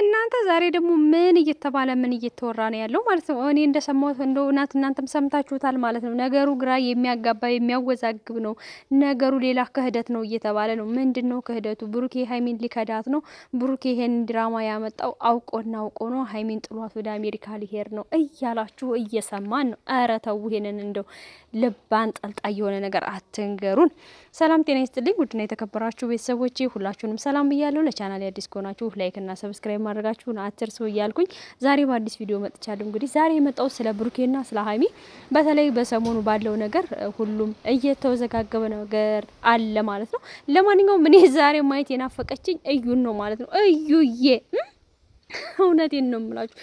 እናንተ ዛሬ ደግሞ ምን እየተባለ ምን እየተወራ ነው ያለው ማለት ነው? እኔ እንደሰማሁት እንደው እናንተም ሰምታችሁታል ማለት ነው። ነገሩ ግራ የሚያጋባ የሚያወዛግብ ነው ነገሩ። ሌላ ክህደት ነው እየተባለ ነው። ምንድን ነው ክህደቱ? ብሩኬ ሀይሚን ሊከዳት ነው። ብሩኬ ይሄን ድራማ ያመጣው አውቆና አውቆ ነው። ሀይሚን ጥሏት ወደ አሜሪካ ሊሄድ ነው እያላችሁ እየሰማን ነው። ኧረ ተው ይሄንን እንደው ልብ አንጠልጣይ የሆነ ነገር አትንገሩን። ሰላም ጤና ይስጥልኝ ውድና የተከበራችሁ ቤተሰቦቼ ሁላችሁንም ሰላም ብያለሁ። ለቻናል አዲስ ከሆናችሁ ላይክ እና ሰብስክራይብ ማድረጋችሁን አትርሱ እያልኩኝ ዛሬ በአዲስ ቪዲዮ መጥቻለሁ። እንግዲህ ዛሬ የመጣው ስለ ብሩኬና ስለ ሀይሚ በተለይ በሰሞኑ ባለው ነገር ሁሉም እየተወዘጋገበ ነገር አለ ማለት ነው። ለማንኛውም እኔ ዛሬ ማየት የናፈቀችኝ እዩን ነው ማለት ነው። እዩዬ እውነቴን ነው የምላችሁ።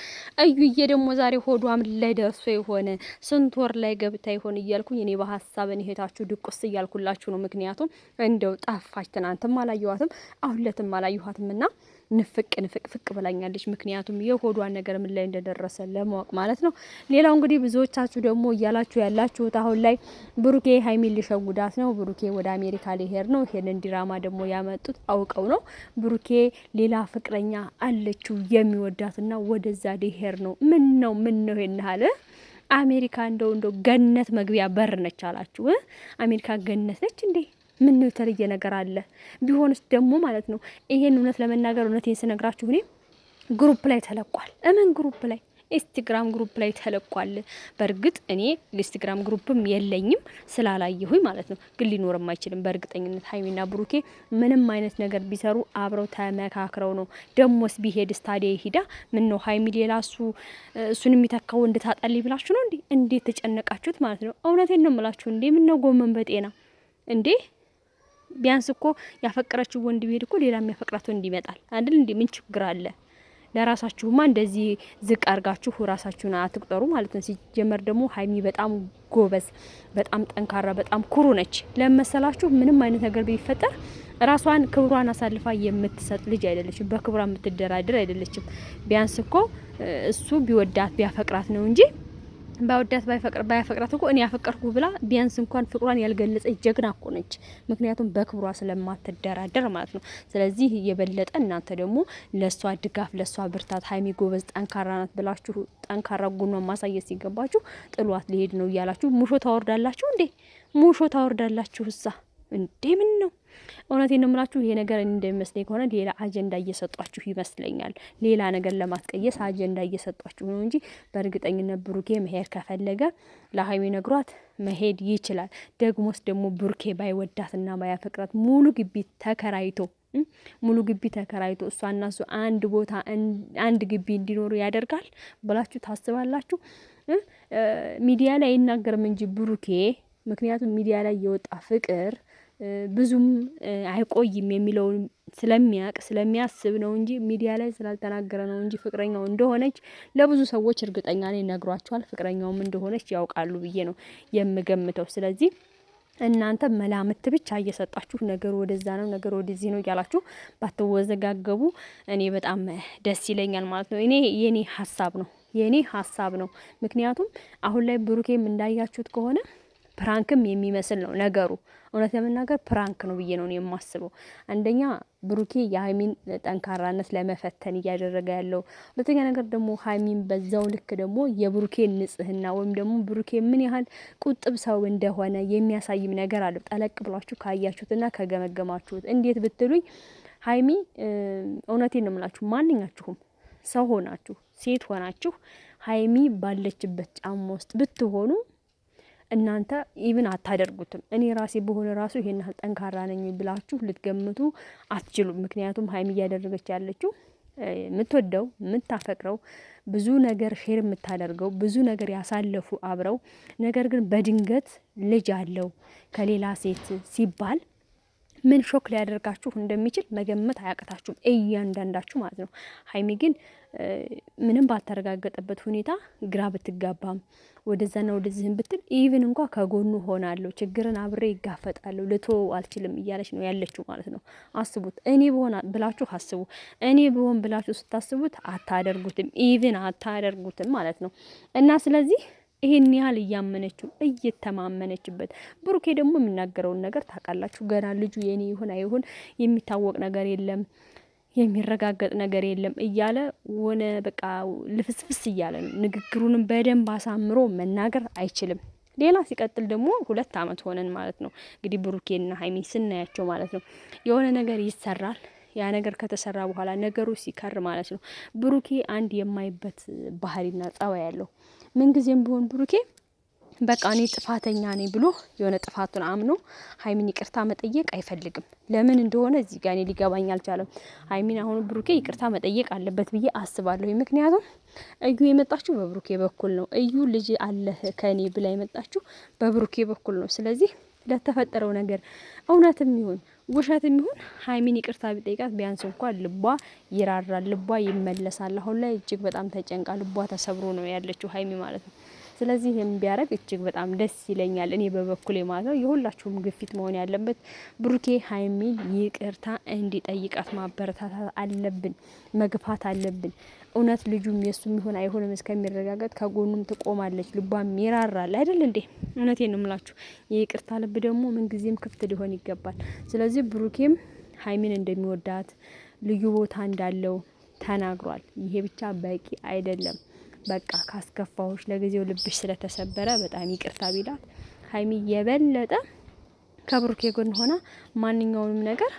እዩዬ ደግሞ ዛሬ ሆዷም ላይ ደርሶ የሆነ ስንት ወር ላይ ገብታ ይሆን እያልኩኝ እኔ በሀሳብ እህታችሁ ድቁስ እያልኩላችሁ ነው። ምክንያቱም እንደው ጠፋች። ትናንትም አላየኋትም፣ አሁን ለትም አላየኋትም እና ንፍቅ ብላኛለች። ምክንያቱም የሆዷን ነገር ምን ላይ እንደደረሰ ለማወቅ ማለት ነው። ሌላው እንግዲህ ብዙዎቻችሁ ደግሞ እያላችሁ ያላችሁት አሁን ላይ ብሩኬ ሀይሚን ሊሸውዳት ነው፣ ብሩኬ ወደ አሜሪካ ሊሄድ ነው። ይሄንን ድራማ ደግሞ ያመጡት አውቀው ነው። ብሩኬ ሌላ ፍቅረኛ አለችው የሚወዳትና ወደዛ ሊሄድ ነው። ምን ነው ይሄን ያህል አሜሪካ እንደው ገነት መግቢያ በር ነች አላችሁ። አሜሪካ ገነት ነች እንዴ? ምን ነው የተለየ ነገር አለ? ቢሆንስ ደግሞ ማለት ነው ይሄን እውነት ለመናገር እውነቴን ስነግራችሁ እኔ ግሩፕ ላይ ተለቋል። እምን ግሩፕ ላይ? ኢንስታግራም ግሩፕ ላይ ተለቋል። በእርግጥ እኔ ኢንስታግራም ግሩፕም የለኝም ስላላየሁኝ ማለት ነው። ግን ሊኖርም አይችልም በእርግጠኝነት። ሀይሚና ብሩኬ ምንም አይነት ነገር ቢሰሩ አብረው ተመካክረው ነው። ደሞስ ቢሄድ ስታዲያ ሂዳ ምን ነው ሀይሚ ሌላ እሱን የሚተካው እንድታጣልኝ ብላችሁ ነው እንዴ? እንዴት ተጨነቃችሁት ማለት ነው? እውነቴን ነው የምላችሁ እንዴ። ምን ነው ጎመን በጤና እንዴ? ቢያንስ እኮ ያፈቀረችው ወንድ ቢሄድ እኮ ሌላ የሚያፈቅራት ወንድ ይመጣል አይደል እንዴ? ምን ችግር አለ? ለራሳችሁማ እንደዚህ ዝቅ አርጋችሁ ራሳችሁን አትቁጠሩ ማለት ነው። ሲጀመር ደግሞ ሀይሚ በጣም ጎበዝ፣ በጣም ጠንካራ፣ በጣም ኩሩ ነች። ለመሰላችሁ ምንም አይነት ነገር ቢፈጠር ራሷን ክብሯን አሳልፋ የምትሰጥ ልጅ አይደለችም። በክብሯ የምትደራደር አይደለችም። ቢያንስ እኮ እሱ ቢወዳት ቢያፈቅራት ነው እንጂ ባወዳት ባያፈቅራት እኮ እኔ ያፈቀርኩ ብላ ቢያንስ እንኳን ፍቅሯን ያልገለጸች ጀግና እኮ ነች። ምክንያቱም በክብሯ ስለማትደራደር ማለት ነው። ስለዚህ የበለጠ እናንተ ደግሞ ለሷ ድጋፍ፣ ለሷ ብርታት ሀይሚ ጎበዝ ጠንካራ ናት ብላችሁ ጠንካራ ጎኗን ማሳየት ሲገባችሁ ጥሏት ሊሄድ ነው እያላችሁ ሙሾ ታወርዳላችሁ እንዴ? ሙሾ ታወርዳላችሁ እሳ እንዴ? ምን ነው? እውነቴን ነው የምላችሁ። ይሄ ነገር እንደሚመስለኝ ከሆነ ሌላ አጀንዳ እየሰጧችሁ ይመስለኛል። ሌላ ነገር ለማስቀየስ አጀንዳ እየሰጧችሁ ነው እንጂ በእርግጠኝነት ብሩኬ መሄድ ከፈለገ ለሀይሚ ነግሯት መሄድ ይችላል። ደግሞስ ደግሞ ብሩኬ ባይወዳትና ባያፈቅራት ሙሉ ግቢ ተከራይቶ እሷና እሱ አንድ ቦታ አንድ ግቢ እንዲኖሩ ያደርጋል ብላችሁ ታስባላችሁ? ሚዲያ ላይ አይናገርም እንጂ ብሩኬ፣ ምክንያቱም ሚዲያ ላይ የወጣ ፍቅር ብዙም አይቆይም የሚለውን ስለሚያስብ ነው እንጂ ሚዲያ ላይ ስላልተናገረ ነው እንጂ ፍቅረኛው እንደሆነች ለብዙ ሰዎች እርግጠኛ ነኝ ነግሯቸዋል። ፍቅረኛውም እንደሆነች ያውቃሉ ብዬ ነው የምገምተው። ስለዚህ እናንተ መላምት ብቻ እየሰጣችሁ ነገሩ ወደዛ ነው ነገሩ ወደዚህ ነው እያላችሁ ባትወዘጋገቡ እኔ በጣም ደስ ይለኛል ማለት ነው። የኔ ሀሳብ ነው። ምክንያቱም አሁን ላይ ብሩኬም እንዳያችሁት ከሆነ ፕራንክም የሚመስል ነው ነገሩ። እውነት ለመናገር ፕራንክ ነው ብዬ ነው የማስበው። አንደኛ ብሩኬ የሀይሚን ጠንካራነት ለመፈተን እያደረገ ያለው፣ ሁለተኛ ነገር ደግሞ ሀይሚን በዛው ልክ ደግሞ የብሩኬን ንጽህና ወይም ደግሞ ብሩኬ ምን ያህል ቁጥብ ሰው እንደሆነ የሚያሳይም ነገር አለ። ጠለቅ ብላችሁ ካያችሁትና ከገመገማችሁት እንዴት ብትሉኝ ሀይሚ እውነቴን ነው የምላችሁ ማንኛችሁም ሰው ሆናችሁ ሴት ሆናችሁ ሀይሚ ባለችበት ጫማ ውስጥ ብትሆኑ እናንተ ኢቭን አታደርጉትም። እኔ ራሴ በሆነ ራሱ ይሄን ያህል ጠንካራ ነኝ ብላችሁ ልትገምቱ አትችሉም። ምክንያቱም ሀይሚ እያደረገች ያለችው የምትወደው የምታፈቅረው ብዙ ነገር ሼር የምታደርገው ብዙ ነገር ያሳለፉ አብረው፣ ነገር ግን በድንገት ልጅ አለው ከሌላ ሴት ሲባል ምን ሾክ ሊያደርጋችሁ እንደሚችል መገመት አያቅታችሁም እያንዳንዳችሁ ማለት ነው። ሀይሚ ግን ምንም ባልተረጋገጠበት ሁኔታ ግራ ብትጋባም ወደዛና ወደዚህም ብትል ኢቭን እንኳ ከጎኑ ሆናለሁ፣ ችግርን አብሬ ይጋፈጣለሁ፣ ልተወው አልችልም እያለች ነው ያለችው ማለት ነው። አስቡት። እኔ ብሆን ብላችሁ አስቡ። እኔ ብሆን ብላችሁ ስታስቡት አታደርጉትም፣ ኢቭን አታደርጉትም ማለት ነው። እና ስለዚህ ይሄን ያህል እያመነችው እየተማመነችበት፣ ብሩኬ ደግሞ የሚናገረውን ነገር ታውቃላችሁ። ገና ልጁ የኔ ይሁን አይሁን የሚታወቅ ነገር የለም። የሚረጋገጥ ነገር የለም እያለ ሆነ በቃ ልፍስፍስ እያለ ነው። ንግግሩንም በደንብ አሳምሮ መናገር አይችልም። ሌላ ሲቀጥል ደግሞ 2 አመት ሆነን ማለት ነው እንግዲህ ብሩኬና ሀይሚ ስናያቸው ማለት ነው የሆነ ነገር ይሰራል። ያ ነገር ከተሰራ በኋላ ነገሩ ሲከር ማለት ነው ብሩኬ አንድ የማይበት ባህሪና ጸባይ ያለው ምንጊዜም ቢሆን ብሩኬ በቃ እኔ ጥፋተኛ ነኝ ብሎ የሆነ ጥፋቱን አምኖ ሀይሚን ይቅርታ መጠየቅ አይፈልግም። ለምን እንደሆነ እዚህ ጋር እኔ ሊገባኝ አልቻለም። ሀይሚን አሁን ብሩኬ ይቅርታ መጠየቅ አለበት ብዬ አስባለሁ። ምክንያቱም እዩ የመጣችሁ በብሩኬ በኩል ነው። እዩ ልጅ አለህ ከኔ ብላ የመጣችሁ በብሩኬ በኩል ነው። ስለዚህ ለተፈጠረው ነገር እውነትም ይሁን ውሸትም ይሁን ሀይሚን ይቅርታ ቢጠይቃት ቢያንስ እንኳን ልቧ ይራራል፣ ልቧ ይመለሳል። አሁን ላይ እጅግ በጣም ተጨንቃ ልቧ ተሰብሮ ነው ያለችው ሀይሚ ማለት ነው። ስለዚህ ይሄን ቢያረግ እጅግ በጣም ደስ ይለኛል። እኔ በበኩሌ ማለት ነው የሁላችሁም ግፊት መሆን ያለበት ብሩኬ ሀይሚን ይቅርታ እንዲጠይቃት ማበረታታት አለብን፣ መግፋት አለብን። እውነት ልጁም የሱም ይሁን አይሆንም እስከሚረጋገጥ ከጎኑም ትቆማለች፣ ልቧም ይራራል አይደል እንዴ? እውነቴን ነው የምላችሁ። የይቅርታ ልብ ደግሞ ምንጊዜም ክፍት ሊሆን ይገባል። ስለዚህ ብሩኬም ሀይሚን እንደሚወዳት ልዩ ቦታ እንዳለው ተናግሯል። ይሄ ብቻ በቂ አይደለም። በቃ ካስከፋዎች ለጊዜው ልብሽ ስለተሰበረ በጣም ይቅርታ ቢላት ሀይሚ የበለጠ ከብሩኬ ጎን ሆና ማንኛውንም ነገር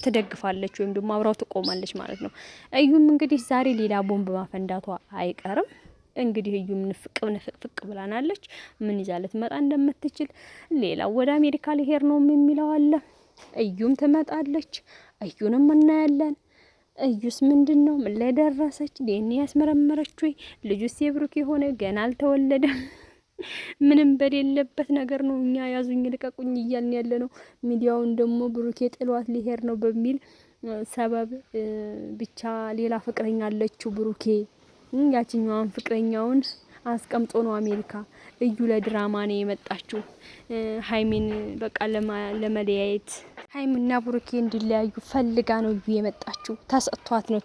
ትደግፋለች ወይም ደግሞ አብራው ትቆማለች ማለት ነው። እዩም እንግዲህ ዛሬ ሌላ ቦምብ ማፈንዳቷ አይቀርም። እንግዲህ እዩም ንፍቅ ብላናለች። ምን ይዛ ልትመጣ እንደምትችል ሌላው ወደ አሜሪካ ሊሄድ ነው የሚለው አለ። እዩም ትመጣለች። እዩንም እናያለን። እዩስ ምንድን ነው? ምን ላይ ደረሰች? ዲኤንኤ ያስመረመረች ወይ? ልጁስ የብሩክ የሆነ ገና አልተወለደም። ምንም በሌለበት ነገር ነው እኛ ያዙኝ ልቀቁኝ እያልን ያለ ነው። ሚዲያውን ደግሞ ብሩኬ ጥሏት ሊሄድ ነው በሚል ሰበብ ብቻ ሌላ ፍቅረኛ አለችው ብሩኬ። ያችኛዋን ፍቅረኛውን አስቀምጦ ነው አሜሪካ። እዩ ለድራማ ነው የመጣችው ሀይሚን በቃ ለመለያየት ሀይሚና ብሩኬ እንዲለያዩ ፈልጋ ነው እዩ የመጣችው። ተሰጥቷት ነው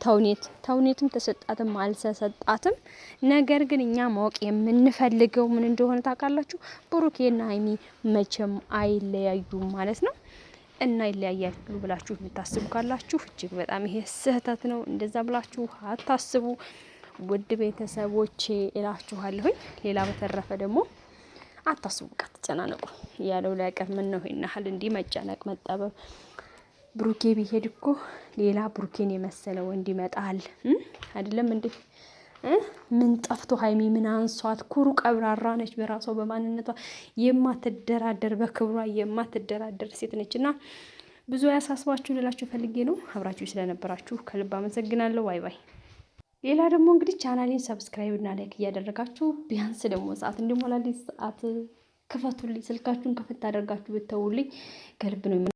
ተውኔትም ተሰጣትም አልተሰጣትም። ነገር ግን እኛ ማወቅ የምንፈልገው ምን እንደሆነ ታውቃላችሁ? ብሩኬና ሀይሚ መቼም አይለያዩም ማለት ነው። እና ይለያያሉ ብላችሁ የምታስቡ ካላችሁ እጅግ በጣም ይሄ ስህተት ነው። እንደዛ ብላችሁ አታስቡ ውድ ቤተሰቦቼ እላችኋለሁኝ። ሌላ በተረፈ ደግሞ አታስቡ፣ በቃ ተጨናነቁ ያለው ላይቀር ምን ነው ይናል እንዲህ መጨነቅ መጠበብ። ብሩኬ ቢሄድ እኮ ሌላ ብሩኬን የመሰለ ወንድ ይመጣል አይደለም እንዴ? ምን ጠፍቶ ሀይሚ ምን አንሷት? ኩሩ ቀብራራ ነች፣ በራሷ በማንነቷ የማትደራደር በክብሯ የማትደራደር ሴት ነችና ብዙ ያሳስባችሁ ልላችሁ ፈልጌ ነው። አብራችሁ ስለነበራችሁ ከልብ አመሰግናለሁ። ባይ ባይ። ሌላ ደግሞ እንግዲህ ቻናሌን ሰብስክራይብ እና ላይክ እያደረጋችሁ ቢያንስ ደግሞ ሰዓት እንዲሞላልኝ ሰዓት ክፈቱልኝ። ስልካችሁን ክፍት አድርጋችሁ ብትተውልኝ ከልብ ነው።